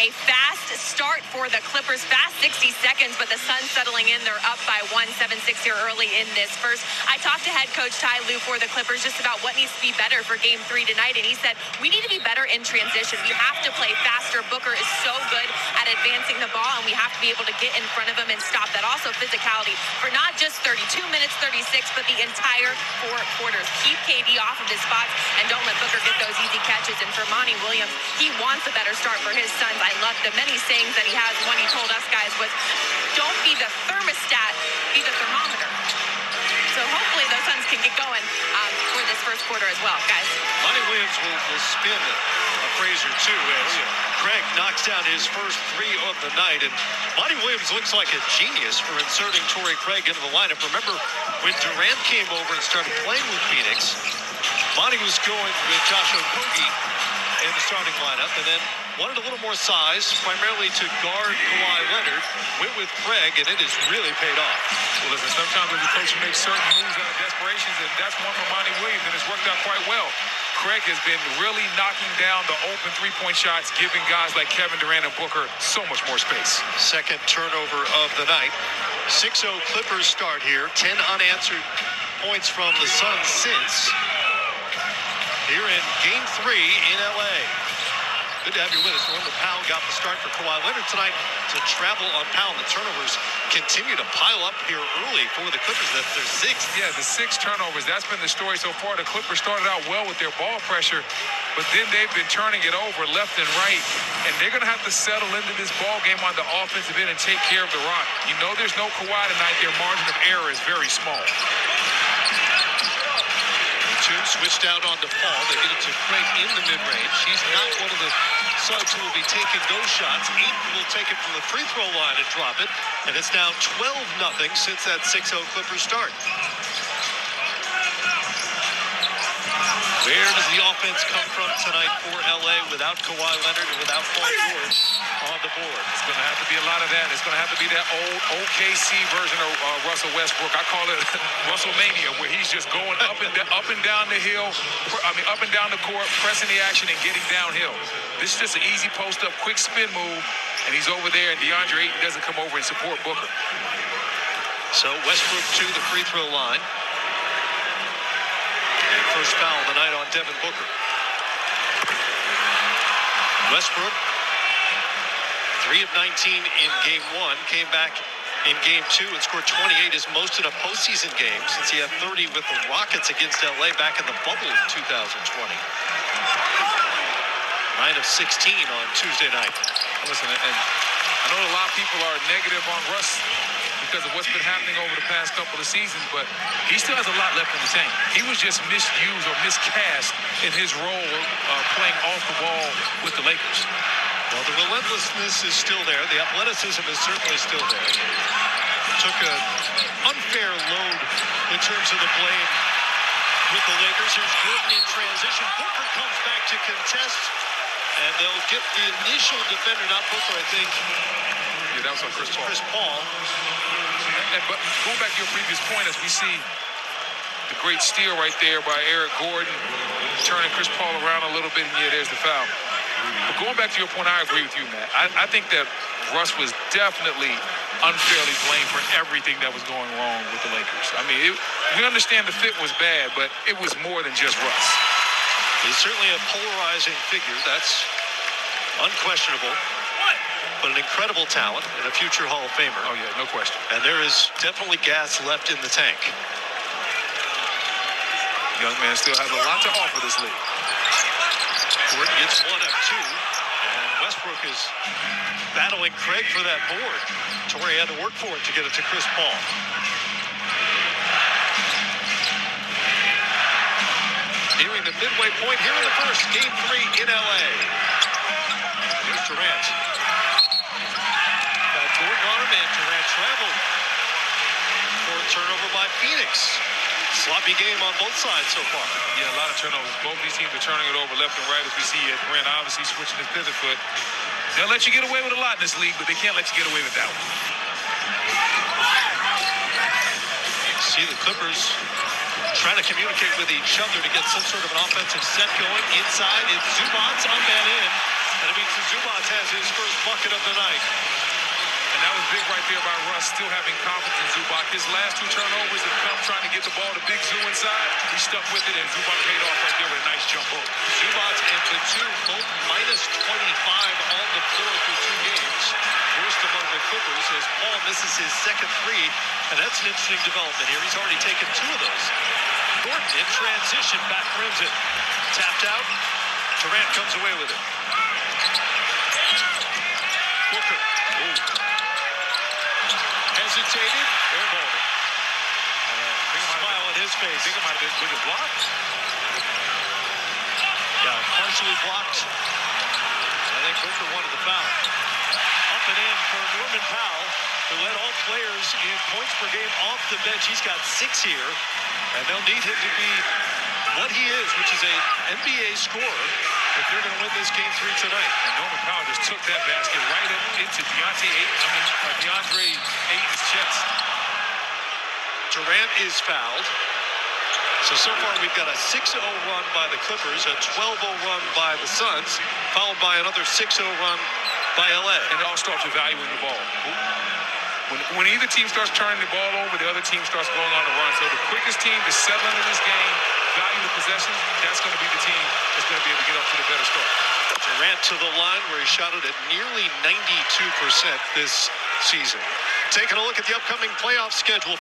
A fast start for the Clippers, fast 60 seconds, but the Suns settling in. They're up by 1-7-6 here early in this first. I talked to head coach Ty Lue for the Clippers just about what needs to be better for Game 3 tonight, and he said, we need to be better in transition. We have to play faster. Booker is so good at advancing the ball, and we have to be able to get in front of him and stop that. Also, physicality for not just 32 minutes, 36, but the entire 4 quarters. Keep KD off of his spots, and don't let Booker get those easy catches. And for Monty Williams, he wants a better start for his Suns. I love the many sayings that he has. One he told us guys was, don't be the thermostat, be the thermometer. So hopefully those Suns can get going for this first quarter as well, guys. Monty Williams will spin a phrase or two as Craig knocks down his first 3 of the night. And Monty Williams looks like a genius for inserting Torrey Craig into the lineup. Remember when Durant came over and started playing with Phoenix, Monty was going with Josh Okogie in the starting lineup, and then wanted a little more size, primarily to guard Kawhi Leonard. Went with Craig, and it has really paid off. Well, listen, sometimes when the coach makes certain moves out of desperations, and that's one for Monty Williams, and it's worked out quite well. Craig has been really knocking down the open three-point shots, giving guys like Kevin Durant and Booker so much more space. Second turnover of the night. 6-0 Clippers start here. 10 unanswered points from the Suns since. Here in Game 3 in L.A. Good to have you with us. Norman Powell got the start for Kawhi Leonard tonight to travel on Powell. The turnovers continue to pile up here early for the Clippers. That's their 6th. Yeah, the 6 turnovers. That's been the story so far. The Clippers started out well with their ball pressure, but then they've been turning it over left and right, and they're going to have to settle into this ball game on the offensive end and take care of the rock. You know there's no Kawhi tonight. Their margin of error is very small. Switched out onto Paul. They get it to Craig in the mid-range. He's not one of the Suns who will be taking those shots. Ayton will take it from the free throw line and drop it. And it's now 12-0 since that 6-0 Clippers start. Where does the offense come from tonight for LA without Kawhi Leonard and without Paul George on the board? It's going to have to be a lot of that. It's going to have to be that old OKC version of Russell Westbrook. I call it Russellmania, where he's just going up and down the hill. Up and down the court, pressing the action and getting downhill. This is just an easy post-up, quick spin move, and he's over there, and DeAndre Ayton doesn't come over and support Booker. So Westbrook to the free throw line. First foul of the night on Devin Booker. Westbrook, 3 of 19 in Game 1, came back in Game 2 and scored 28, his most in a postseason game since he had 30 with the Rockets against LA back in the bubble in 2020. 9 of 16 on Tuesday night. Listen, and I know a lot of people are negative on Russ because of what's been happening over the past couple of seasons, but he still has a lot left in the tank. He was just misused or miscast in his role playing off the ball with the Lakers. Well, the relentlessness is still there. The athleticism is certainly still there. Took an unfair load in terms of the blame with the Lakers. Here's Gordon in transition. Booker comes back to contest, and they'll get the initial defender, not Booker, I think. Yeah, that was on Chris Paul. Chris Paul. But going back to your previous point, as we see the great steal right there by Eric Gordon, turning Chris Paul around a little bit, and yeah, there's the foul. But going back to your point, I agree with you, Matt. I think that Russ was definitely unfairly blamed for everything that was going wrong with the Lakers. I mean, we understand the fit was bad, but it was more than just Russ. He's certainly a polarizing figure. That's unquestionable. But an incredible talent and a future Hall of Famer. Oh, yeah, no question. And there is definitely gas left in the tank. Young man still has a lot to offer this league. Gordon gets 1 of 2. And Westbrook is battling Craig for that board. Torrey had to work for it to get it to Chris Paul. Nearing the midway point here in the first, Game 3 in LA. Here's Durant. Gordon on him, and Durant traveled for a turnover by Phoenix. Sloppy game on both sides so far. Yeah, a lot of turnovers. Both these teams are turning it over left and right, as we see it. Durant obviously switching his pivot foot. They'll let you get away with a lot in this league, but they can't let you get away with that one. See the Clippers trying to communicate with each other to get some sort of an offensive set going. Inside, it's Zubac's unman in. And it means Zubac has his first bucket of the night. And that was big right there by Russ, still having confidence in Zubac. His last 2 turnovers have come trying to get the ball to Big Zoo inside. He stuck with it, and Zubac paid off right there with a nice jump hook. Zubac and the two both minus 25 on the floor through 2 games. Worst among the Clippers as Paul misses his second three, and that's an interesting development here. He's already taken 2 of those. Gordon in transition, back rims it. Tapped out. Durant comes away with it. Booker. Ooh. Hesitated. Airballed it. Smile on his face. Think about it. Was it blocked? Yeah, partially blocked. I think Booker wanted the foul. Up and in for Norman Powell, who led all players in points per game off the bench. He's got 6 here, and they'll need him to be what he is, which is an NBA scorer, if they're going to win this game 3 tonight. And Norman Powell just took that basket right up into DeAndre Ayton's chest. Durant is fouled. So far we've got a 6-0 run by the Clippers, a 12-0 run by the Suns, followed by another 6-0 run by LA. And it all starts with valuing the ball. When either team starts turning the ball over, the other team starts going on the run. So the quickest team to settle into this game, value the possessions, that's going to be the team that's going to be able to get up to the better start. Durant to the line where he shot it at nearly 92% this season. Taking a look at the upcoming playoff schedule.